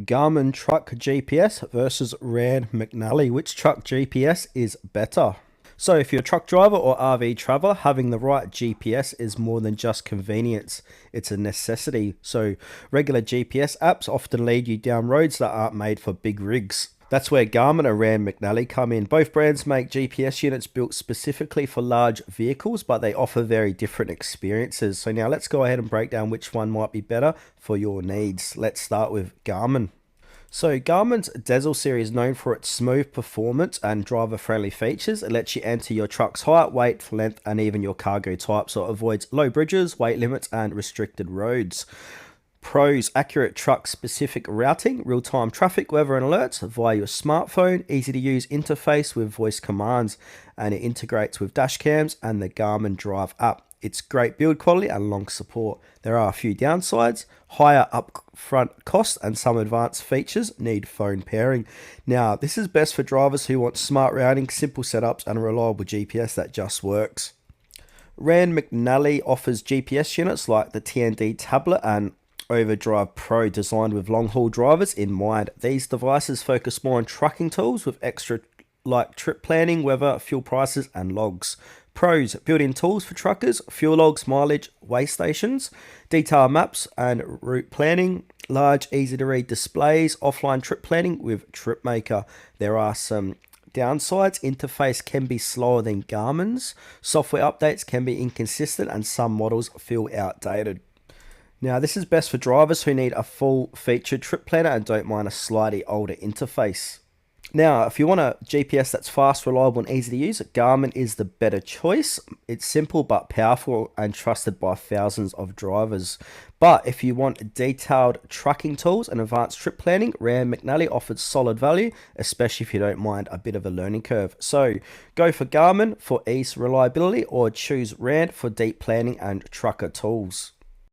Garmin truck GPS versus Rand McNally. Which truck GPS is better? So if you're a truck driver or RV traveler, having the right GPS is more than just convenience. It's a necessity. So regular GPS apps often lead you down roads that aren't made for big rigs. That's where Garmin and Rand McNally come in. Both brands make GPS units built specifically for large vehicles, but they offer very different experiences. So now let's go ahead and break down which one might be better for your needs. Let's start with Garmin. So Garmin's Diesel series is known for its smooth performance and driver-friendly features. It lets you enter your truck's height, weight, length, and even your cargo type, so it avoids low bridges, weight limits, and restricted roads. Pros: accurate truck-specific routing, real-time traffic, weather, and alerts via your smartphone, easy-to-use interface with voice commands, and it integrates with dash cams and the Garmin Drive app. It's great build quality and long support. There are a few downsides: higher upfront costs and some advanced features need phone pairing. Now, this is best for drivers who want smart routing, simple setups, and a reliable GPS that just works. Rand McNally offers GPS units like the TND tablet and Overdrive Pro, designed with long-haul drivers in mind. These devices focus more on trucking tools with extra like trip planning, weather, fuel prices, and logs. Pros: built-in tools for truckers, fuel logs, mileage, weigh stations, detailed maps and route planning, large easy-to-read displays, offline trip planning with TripMaker. There are some downsides: interface can be slower than Garmin's, software updates can be inconsistent, and some models feel outdated. Now, this is best for drivers who need a full-featured trip planner and don't mind a slightly older interface. Now, if you want a GPS that's fast, reliable, and easy to use, Garmin is the better choice. It's simple but powerful and trusted by thousands of drivers. But if you want detailed trucking tools and advanced trip planning, Rand McNally offers solid value, especially if you don't mind a bit of a learning curve. So go for Garmin for ease, reliability, or choose Rand for deep planning and trucker tools.